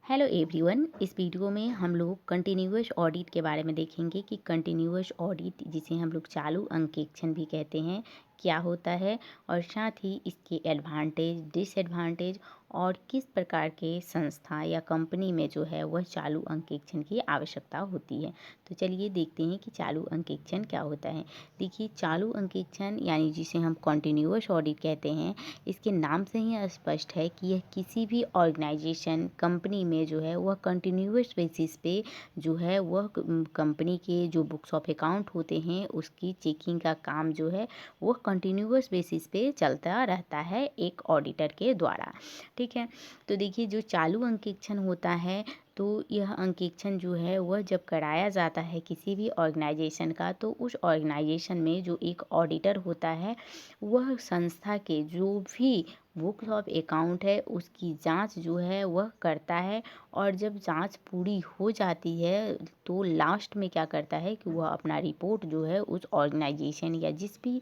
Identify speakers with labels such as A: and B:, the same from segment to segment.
A: Hello everyone. इस video में हम लोग कंटिन्यूअस ऑडिट के बारे में देखेंगे कि कंटिन्यूअस ऑडिट, जिसे हम लोग चालू अंकेक्षण भी कहते हैं, क्या होता है और साथ ही इसके एडवांटेज, डिसएडवांटेज और किस प्रकार के संस्था या कंपनी में जो है वह चालू अंकेक्षण की आवश्यकता होती है। तो चलिए देखते हैं कि चालू अंकेक्षण क्या होता है। देखिए, चालू अंकेक्षण यानी जिसे हम कंटिन्यूअस ऑडिट कहते हैं, इसके नाम से ही स्पष्ट है कि यह किसी भी ऑर्गेनाइजेशन, कंपनी में जो है वह कंटिन्यूअस बेसिस पे जो है वह कंपनी के जो बुक्स ऑफ अकाउंट होते हैं उसकी चेकिंग का काम जो है वह कंटिन्यूअस बेसिस पे चलता रहता है एक ऑडिटर के द्वारा। ठीक है, तो देखिए, जो चालू अंकेक्षण होता है, तो यह अंकेक्षण जो है वह जब कराया जाता है किसी भी ऑर्गेनाइजेशन का, तो उस ऑर्गेनाइजेशन में जो एक ऑडिटर होता है वह संस्था के जो भी बुक्स ऑफ अकाउंट है उसकी जांच जो है वह करता है। और जब जांच पूरी हो जाती है तो लास्ट में क्या करता है कि वह अपना रिपोर्ट जो है उस ऑर्गेनाइजेशन या जिस भी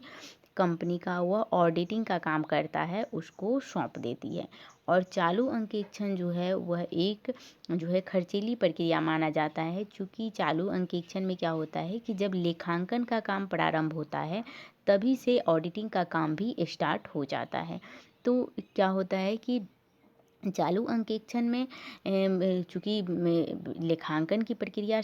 A: कंपनी का वह ऑडिटिंग का काम करता है उसको सौंप देती है। और चालू अंकेक्षण जो है वह एक जो है खर्चीली प्रक्रिया माना जाता है, क्योंकि चालू अंकेक्षण में क्या होता है कि जब लेखांकन का काम प्रारंभ होता है तभी से ऑडिटिंग का काम भी स्टार्ट हो जाता है। तो क्या होता है कि चालू अंकेक्षण में चूँकि लेखांकन की प्रक्रिया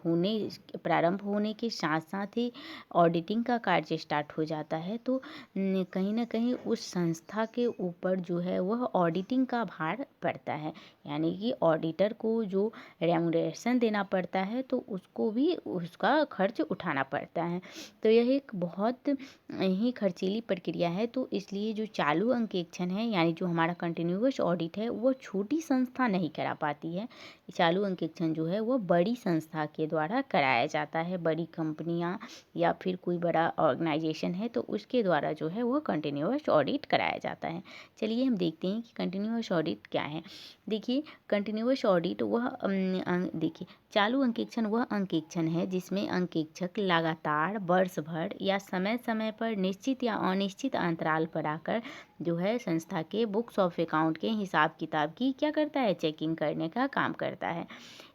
A: होने प्रारंभ होने के साथ साथ ही ऑडिटिंग का कार्य स्टार्ट हो जाता है, तो कहीं न कहीं उस संस्था के ऊपर जो है वह ऑडिटिंग का भार पड़ता है। यानी कि ऑडिटर को जो रेम्युनरेशन देना पड़ता है तो उसको भी उसका खर्च उठाना पड़ता है। तो यह एक बहुत ही खर्चीली प्रक्रिया है। तो इसलिए जो चालू अंकेक्षण है यानी जो हमारा कंटिन्यूअस ऑडिट है वो छोटी संस्था नहीं करा पाती है। चालू अंकेक्षण जो है वो बड़ी संस्था के द्वारा कराया जाता है। बड़ी कंपनियां या फिर कोई बड़ा ऑर्गेनाइजेशन है तो उसके द्वारा जो है वो कंटिन्यूअस ऑडिट कराया जाता है। चलिए हम देखते हैं कि कंटिन्यूअस ऑडिट क्या है। देखिए, कंटिन्यूअस ऑडिट वह देखिए, चालू अंकेक्षण वह अंकेक्षण है जिसमें अंकेक्षक लगातार वर्ष भर या समय समय पर निश्चित या अनिश्चित अंतराल पर आकर जो है संस्था के बुक्स ऑफ अकाउंट के हिसाब किताब की क्या करता है, चेकिंग करने का काम करता है।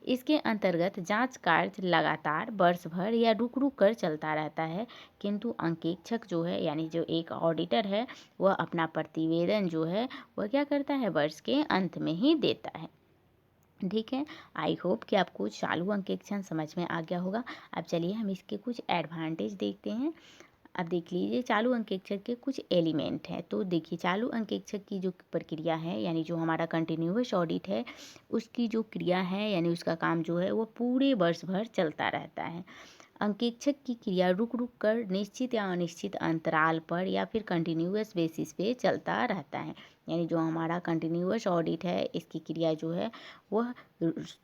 A: इसके अंतर्गत जांच कार्य लगातार वर्ष भर या रुक रुक कर चलता रहता है, किंतु अंकेक्षक जो है यानी जो एक ऑडिटर है वह अपना प्रतिवेदन जो है वह क्या करता है, वर्ष के अंत में ही देता है। ठीक है, आई होप कि आपको चालू अंकेक्षण समझ में आ गया होगा। अब चलिए हम इसके कुछ एडवांटेज देखते हैं। अब देख लीजिए, चालू अंकेक्षक के कुछ एलिमेंट हैं। तो देखिए, चालू अंकेक्षक की जो प्रक्रिया है यानी जो हमारा कंटिन्यूअस ऑडिट है उसकी जो क्रिया है यानी उसका काम जो है वो पूरे वर्ष भर चलता रहता है। अंकेक्षक की क्रिया रुक रुक कर निश्चित या अनिश्चित अंतराल पर या फिर कंटिन्यूअस बेसिस पे चलता रहता है। यानी जो हमारा कंटिन्यूअस ऑडिट है इसकी क्रिया जो है वह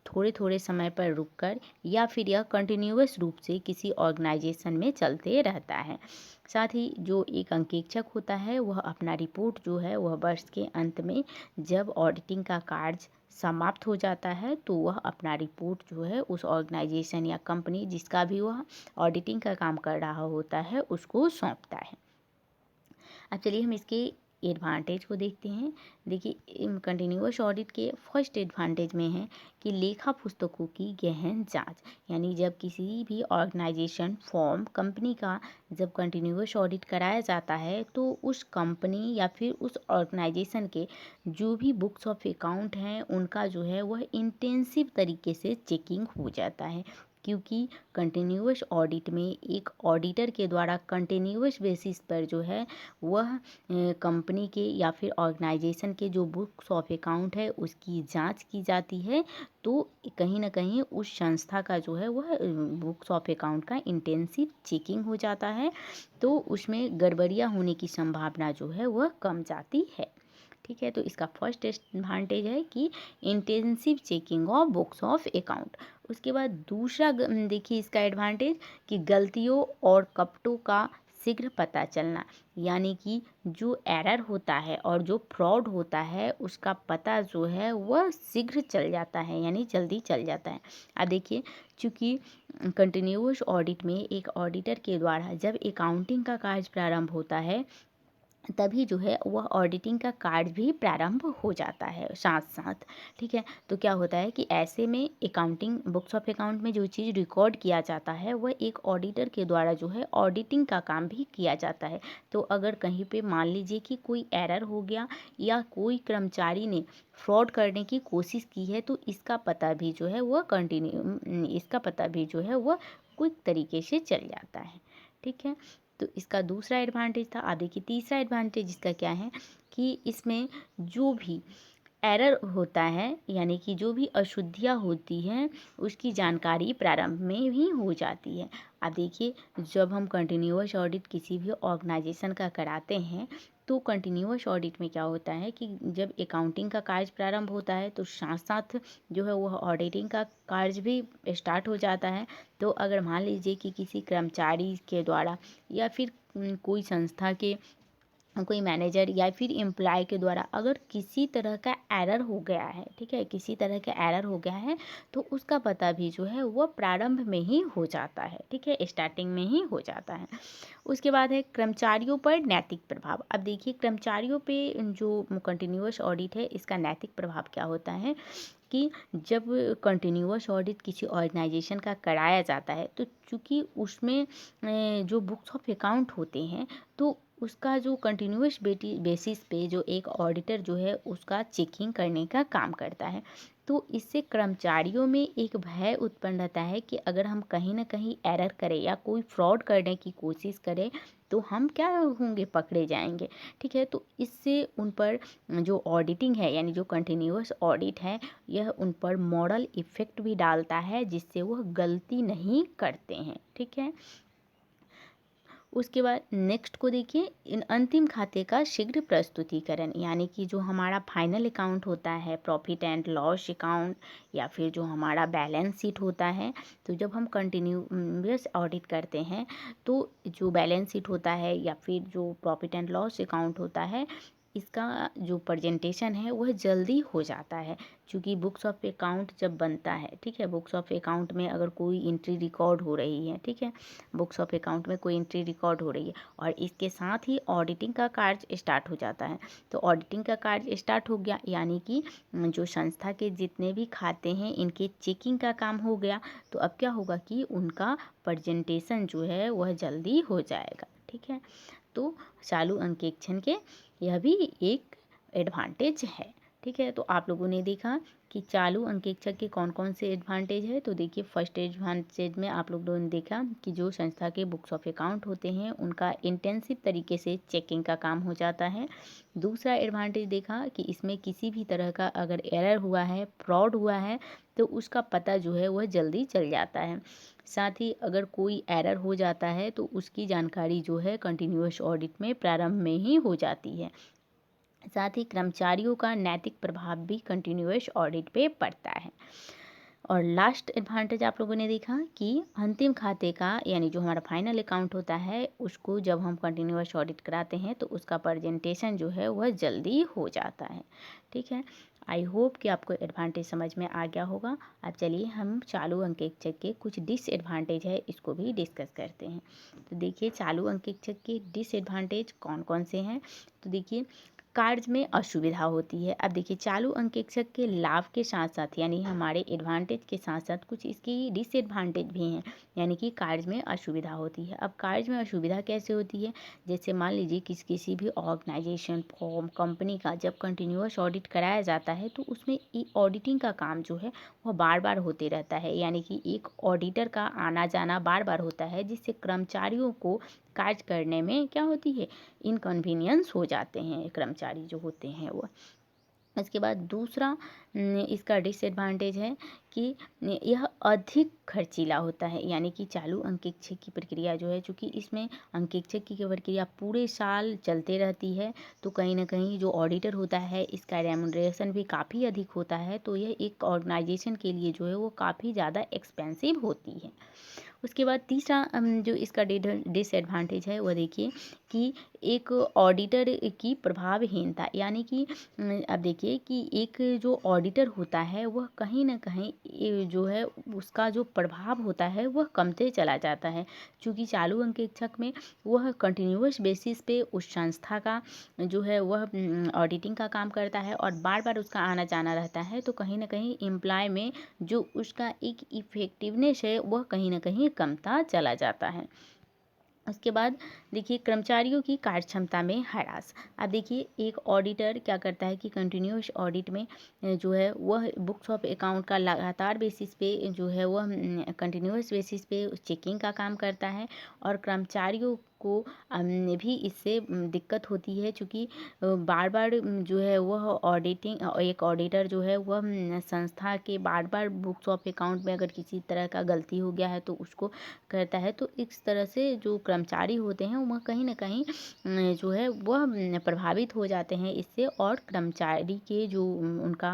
A: थोड़े थोड़े समय पर रुक कर या फिर यह कंटिन्यूअस रूप से किसी ऑर्गेनाइजेशन में चलते रहता है। साथ ही जो एक अंकेक्षक होता है वह अपना रिपोर्ट जो है वह वर्ष के अंत में जब ऑडिटिंग का कार्य समाप्त हो जाता है तो वह अपना रिपोर्ट जो है उस ऑर्गेनाइजेशन या कंपनी जिसका भी वह ऑडिटिंग का काम कर रहा होता है उसको सौंपता है। अब चलिए हम इसके एडवांटेज को देखते हैं। देखिए, कंटिन्यूअस ऑडिट के फर्स्ट एडवांटेज में है कि लेखा पुस्तकों की गहन जांच। यानी जब किसी भी ऑर्गेनाइजेशन, फॉर्म, कंपनी का जब कंटिन्यूअस ऑडिट कराया जाता है तो उस कंपनी या फिर उस ऑर्गेनाइजेशन के जो भी बुक्स ऑफ अकाउंट हैं उनका जो है वह इंटेंसिव तरीके से चेकिंग हो जाता है, क्योंकि कंटिन्यूअस ऑडिट में एक ऑडिटर के द्वारा कंटिन्यूअस बेसिस पर जो है वह कंपनी के या फिर ऑर्गेनाइजेशन के जो बुक्स ऑफ अकाउंट है उसकी जांच की जाती है। तो कहीं ना कहीं उस संस्था का जो है वह बुक्स ऑफ अकाउंट का इंटेंसिव चेकिंग हो जाता है, तो उसमें गड़बड़ियाँ होने की संभावना जो है वह कम जाती है। ठीक है, तो इसका फर्स्ट एडवांटेज है कि intensive checking of books of account. उसके बाद दूसरा देखिए इसका एडवांटेज कि गलतियों और कपटों का शीघ्र पता चलना। यानी कि जो एरर होता है और जो फ्रॉड होता है उसका पता जो है वह शीघ्र चल जाता है, यानी जल्दी चल जाता है। अब देखिए, चूँकि कंटिन्यूअस ऑडिट में एक ऑडिटर के द्वारा जब अकाउंटिंग का कार्य प्रारंभ होता है तभी जो है वह ऑडिटिंग का कार्य भी प्रारंभ हो जाता है साथ साथ। ठीक है, तो क्या होता है कि ऐसे में अकाउंटिंग बुक्स ऑफ अकाउंट में जो चीज़ रिकॉर्ड किया जाता है वह एक ऑडिटर के द्वारा जो है ऑडिटिंग का काम भी किया जाता है। तो अगर कहीं पे मान लीजिए कि कोई एरर हो गया या कोई कर्मचारी ने फ्रॉड करने की कोशिश की है, तो इसका पता भी जो है वह इसका पता भी जो है वह क्विक तरीके से चल जाता है। ठीक है, तो इसका दूसरा एडवांटेज था। अब देखिए तीसरा एडवांटेज इसका क्या है कि इसमें जो भी एरर होता है, यानी कि जो भी अशुद्धियाँ होती हैं उसकी जानकारी प्रारंभ में ही हो जाती है। अब देखिए जब हम कंटिन्यूअस ऑडिट किसी भी ऑर्गेनाइजेशन का कराते हैं, तो कंटिन्यूअस ऑडिट में क्या होता है कि जब अकाउंटिंग का कार्य प्रारंभ होता है तो साथ साथ जो है वह ऑडिटिंग का कार्य भी स्टार्ट हो जाता है। तो अगर मान लीजिए कि किसी कर्मचारी के द्वारा या फिर कोई संस्था के कोई मैनेजर या फिर एम्प्लॉय के द्वारा अगर किसी तरह का एरर हो गया है, ठीक है, किसी तरह का एरर हो गया है, तो उसका पता भी जो है वो प्रारंभ में ही हो जाता है। ठीक है, स्टार्टिंग में ही हो जाता है। उसके बाद है कर्मचारियों पर नैतिक प्रभाव। अब देखिए कर्मचारियों पे जो कंटिन्यूअस ऑडिट है इसका नैतिक प्रभाव क्या होता है कि जब कंटिन्यूअस ऑडिट किसी ऑर्गेनाइजेशन का कराया जाता है, तो चूँकि उसमें जो बुक्स ऑफ अकाउंट होते हैं, तो उसका जो कंटिन्यूअस बेसिस पे जो एक ऑडिटर जो है उसका चेकिंग करने का काम करता है। तो इससे कर्मचारियों में एक भय उत्पन्न रहता है कि अगर हम कहीं न कहीं एरर करें या कोई फ्रॉड करने की कोशिश करें, तो हम क्या होंगे, पकड़े जाएँगे। ठीक है, तो इससे उन पर जो ऑडिटिंग है यानी जो कंटिन्यूअस ऑडिट है, यह उन पर मॉरल इफ़ेक्ट भी डालता है जिससे वह गलती नहीं करते हैं। ठीक है, उसके बाद नेक्स्ट को देखिए इन अंतिम खाते का शीघ्र प्रस्तुतिकरण, यानी कि जो हमारा फाइनल अकाउंट होता है, प्रॉफिट एंड लॉस अकाउंट या फिर जो हमारा बैलेंस शीट होता है, तो जब हम कंटिन्यूअस ऑडिट करते हैं तो जो बैलेंस शीट होता है या फिर जो प्रॉफिट एंड लॉस अकाउंट होता है, इसका जो प्रेजेंटेशन है वह जल्दी हो जाता है। क्योंकि बुक्स ऑफ अकाउंट जब बनता है, ठीक है, बुक्स ऑफ अकाउंट में अगर कोई एंट्री रिकॉर्ड हो रही है, ठीक है, बुक्स ऑफ अकाउंट में कोई एंट्री रिकॉर्ड हो रही है और इसके साथ ही ऑडिटिंग का कार्य स्टार्ट हो जाता है। तो ऑडिटिंग का कार्य स्टार्ट हो गया यानी कि जो संस्था के जितने भी खाते हैं इनके चेकिंग का काम हो गया। तो अब क्या होगा कि उनका प्रेजेंटेशन जो है वह जल्दी हो जाएगा। ठीक है, तो चालू अंकेक्षण के यह भी एक एडवांटेज है। ठीक है, तो आप लोगों ने देखा कि चालू अंकेक्षक के कौन कौन से एडवांटेज है। तो देखिए फर्स्ट एडवांटेज में आप लोगों ने देखा कि जो संस्था के बुक्स ऑफ अकाउंट होते हैं उनका इंटेंसिव तरीके से चेकिंग का काम हो जाता है। दूसरा एडवांटेज देखा कि इसमें किसी भी तरह का अगर एरर हुआ है, फ्रॉड हुआ है, तो उसका पता जो है वह जल्दी चल जाता है। साथ ही अगर कोई एरर हो जाता है तो उसकी जानकारी जो है कंटिन्यूअस ऑडिट में प्रारंभ में ही हो जाती है। साथ ही कर्मचारियों का नैतिक प्रभाव भी कंटिन्यूअस ऑडिट पे पड़ता है। और लास्ट एडवांटेज आप लोगों ने देखा कि अंतिम खाते का यानी जो हमारा फाइनल अकाउंट होता है उसको जब हम कंटिन्यूअस ऑडिट कराते हैं तो उसका प्रेजेंटेशन जो है वह जल्दी हो जाता है। ठीक है, आई होप कि आपको एडवांटेज समझ में आ गया होगा। अब चलिए हम चालू अंकेक्षक के कुछ डिसएडवांटेज है इसको भी डिस्कस करते हैं। तो देखिए चालू अंकेक्षक के डिसएडवांटेज कौन कौन से हैं। तो देखिए कार्य में असुविधा होती है। अब देखिए चालू अंकेक्षक के लाभ के साथ साथ यानी हमारे एडवांटेज के साथ साथ कुछ इसकी डिसएडवांटेज भी हैं, यानी कि कार्य में असुविधा होती है। अब कार्य में असुविधा कैसे होती है, जैसे मान लीजिए किसी भी ऑर्गेनाइजेशन फॉर्म कंपनी का जब कंटिन्यूअस ऑडिट कराया जाता है तो उसमें ऑडिटिंग का काम जो है वह बार बार होते रहता है, यानी कि एक ऑडिटर का आना जाना बार बार होता है जिससे कर्मचारियों को कार्य करने में क्या होती है, इनकन्वीनियंस हो जाते हैं कर्मचारी जो होते हैं वो। इसके बाद दूसरा इसका डिसएडवांटेज है कि यह अधिक खर्चीला होता है, यानी कि चालू अंकेक्षक की प्रक्रिया जो है चूँकि इसमें अंकेक्षक की प्रक्रिया पूरे साल चलते रहती है, तो कहीं ना कहीं जो ऑडिटर होता है इसका रेमुनरेशन भी काफ़ी अधिक होता है। तो यह एक ऑर्गेनाइजेशन के लिए जो है वो काफ़ी ज़्यादा एक्सपेंसिव होती है। उसके बाद तीसरा जो इसका डिसएडवांटेज है वो देखिए कि एक ऑडिटर की प्रभावहीनता, यानी कि अब देखिए कि एक जो ऑडिटर होता है वह कहीं न कहीं जो है उसका जो प्रभाव होता है वह कमते चला जाता है। चूँकि चालू अंकेक्षक में वह कंटिन्यूअस बेसिस पे उस संस्था का जो है वह ऑडिटिंग का काम करता है और बार-बार उसका आना-जाना रहता है, तो कहीं न कहीं एम्प्लॉय में जो उसका एक इफ़ेक्टिवनेस है वह कहीं न कहीं कमता चला जाता है। उसके बाद देखिए कर्मचारियों की कार्यक्षमता में ह्रास। अब देखिए एक ऑडिटर क्या करता है कि कंटिन्यूअस ऑडिट में जो है वह बुक्स ऑफ अकाउंट का लगातार बेसिस पे जो है वह कंटिन्यूअस बेसिस पे चेकिंग का काम करता है और कर्मचारियों को भी इससे दिक्कत होती है, चूँकि बार-बार जो है वह ऑडिटिंग एक ऑडिटर जो है वह संस्था के बार-बार बुक्स ऑफ अकाउंट में अगर किसी तरह का गलती हो गया है तो उसको करता है। तो इस तरह से जो कर्मचारी होते हैं वह कहीं न कहीं जो है वह प्रभावित हो जाते हैं इससे और कर्मचारी के जो उनका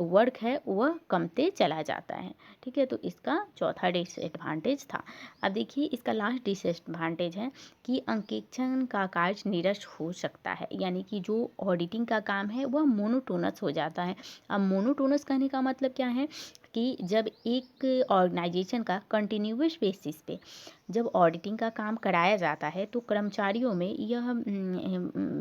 A: वर्क है वह कमते चला जाता है। ठीक है? तो इसका चौथा डिसएडवांटेज था। अब देखिए इसका लास्ट डिसएडवांटेज है कि अंकेक्षण का कार्य निरस्त हो सकता है, यानी कि जो ऑडिटिंग का काम है वह मोनोटोनस हो जाता है। अब मोनोटोनस कहने का मतलब क्या है कि जब एक ऑर्गेनाइजेशन का कंटिन्यूअस बेसिस पे जब ऑडिटिंग का काम कराया जाता है तो कर्मचारियों में यह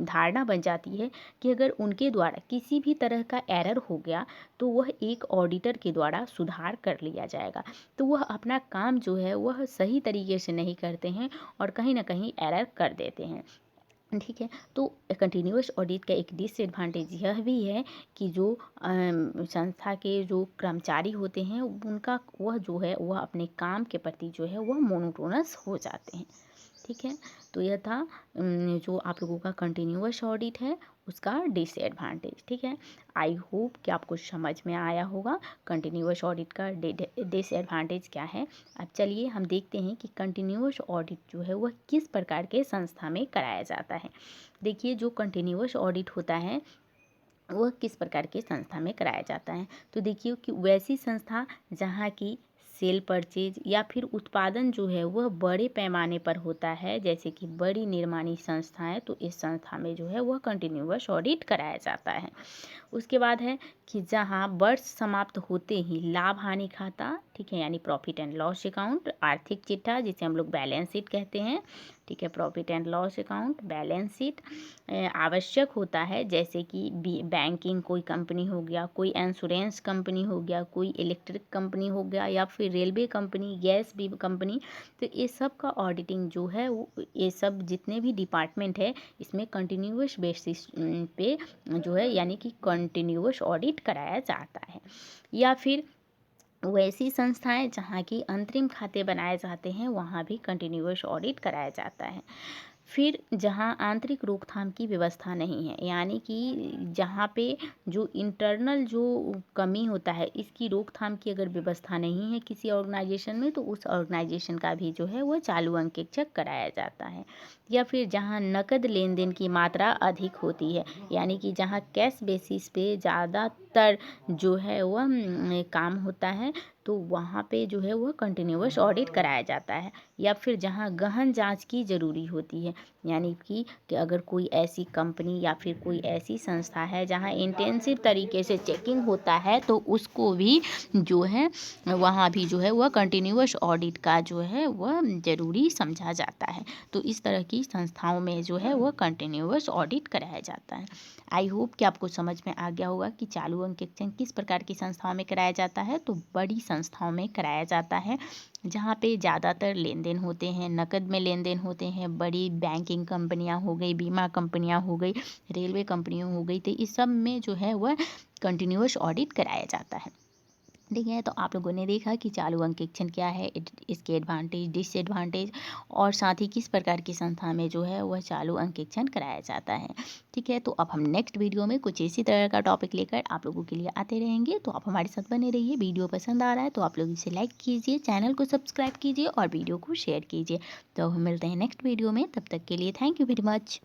A: धारणा बन जाती है कि अगर उनके द्वारा किसी भी तरह का एरर हो गया तो वह एक ऑडिटर के द्वारा सुधार कर लिया जाएगा, तो वह अपना काम जो है वह सही तरीके से नहीं करते हैं और कहीं ना कहीं एरर कर देते हैं। ठीक है, तो कंटिन्यूअस ऑडिट का एक डिसएडवांटेज यह भी है कि जो संस्था के जो कर्मचारी होते हैं उनका वह जो है वह अपने काम के प्रति जो है वह मोनोटोनस हो जाते हैं। ठीक है, तो यह था जो आप लोगों का कंटिन्यूअस ऑडिट है उसका डिसएडवांटेज। ठीक है, आई होप कि आपको समझ में आया होगा कंटिन्यूअस ऑडिट का डिसएडवांटेज क्या है। अब चलिए हम देखते हैं कि कंटिन्यूअस ऑडिट जो है वह किस प्रकार के संस्था में कराया जाता है। देखिए जो कंटिन्यूअस ऑडिट होता है वह किस प्रकार की संस्था में कराया जाता है, तो देखिए कि वैसी संस्था जहाँ की सेल परचेज या फिर उत्पादन जो है वह बड़े पैमाने पर होता है, जैसे कि बड़ी निर्माणी संस्थाएं, तो इस संस्था में जो है वह कंटिन्यूअस ऑडिट कराया जाता है। उसके बाद है कि जहाँ वर्ष समाप्त होते ही लाभ हानि खाता, ठीक है, यानी प्रॉफिट एंड लॉस अकाउंट, आर्थिक चिट्ठा जिसे हम लोग बैलेंस शीट कहते हैं, ठीक है, profit and loss account, balance sheet आवश्यक होता है, जैसे कि बैंकिंग कोई कंपनी हो गया, कोई इंश्योरेंस कंपनी हो गया, कोई इलेक्ट्रिक कंपनी हो गया या फिर रेलवे कंपनी, गैस भी कंपनी, तो ये सब का ऑडिटिंग जो है ये सब जितने भी डिपार्टमेंट है इसमें कंटिन्यूअस बेसिस पे जो है यानी कि कंटिन्यूअस ऑडिट कराया जाता है। या फिर वैसी संस्थाएं जहाँ की अंतरिम खाते बनाए जाते हैं वहाँ भी कंटिन्यूअस ऑडिट कराया जाता है। फिर जहाँ आंतरिक रोकथाम की व्यवस्था नहीं है, यानी कि जहाँ पे जो इंटरनल जो कमी होता है इसकी रोकथाम की अगर व्यवस्था नहीं है किसी ऑर्गेनाइजेशन में तो उस ऑर्गेनाइजेशन का भी जो है वो चालू अंकेक्षक कराया जाता है। या फिर जहाँ नकद लेन देन की मात्रा अधिक होती है, यानी कि जहाँ कैश बेसिस पे ज़्यादातर जो है वह काम होता है, तो वहाँ पे जो है वह कंटिन्यूअस ऑडिट कराया जाता है। या फिर जहाँ गहन जांच की ज़रूरी होती है, यानी कि अगर कोई ऐसी कंपनी या फिर कोई ऐसी संस्था है जहाँ इंटेंसिव तरीके से चेकिंग होता है तो उसको भी जो है वहाँ भी जो है वह कंटिन्यूअस ऑडिट का जो है वह ज़रूरी समझा जाता है। तो इस तरह की संस्थाओं में जो है वह कंटिन्यूअस ऑडिट कराया जाता है। आई होप कि आपको समझ में आ गया होगा कि चालू अंकेक्षण किस प्रकार की संस्थाओं में कराया जाता है। तो बड़ी संस्थाओं में कराया जाता है जहाँ पे ज़्यादातर लेन देन होते हैं, नकद में लेन देन होते हैं, बड़ी बैंकिंग कंपनियां हो गई, बीमा कंपनियां हो गई, रेलवे कंपनियां हो गई, तो इस सब में जो है वह कंटिन्यूअस ऑडिट कराया जाता है। ठीक है, तो आप लोगों ने देखा कि चालू अंकेक्षण क्या है, इसके एडवांटेज डिसएडवांटेज और साथ ही किस प्रकार की संस्था में जो है वह चालू अंकेक्षण कराया जाता है। ठीक है, तो अब हम नेक्स्ट वीडियो में कुछ इसी तरह का टॉपिक लेकर आप लोगों के लिए आते रहेंगे, तो आप हमारे साथ बने रहिए। वीडियो पसंद आ रहा है तो आप लोग इसे लाइक कीजिए, चैनल को सब्सक्राइब कीजिए और वीडियो को शेयर कीजिए। तो हम मिलते हैं नेक्स्ट वीडियो में, तब तक के लिए थैंक यू वेरी मच।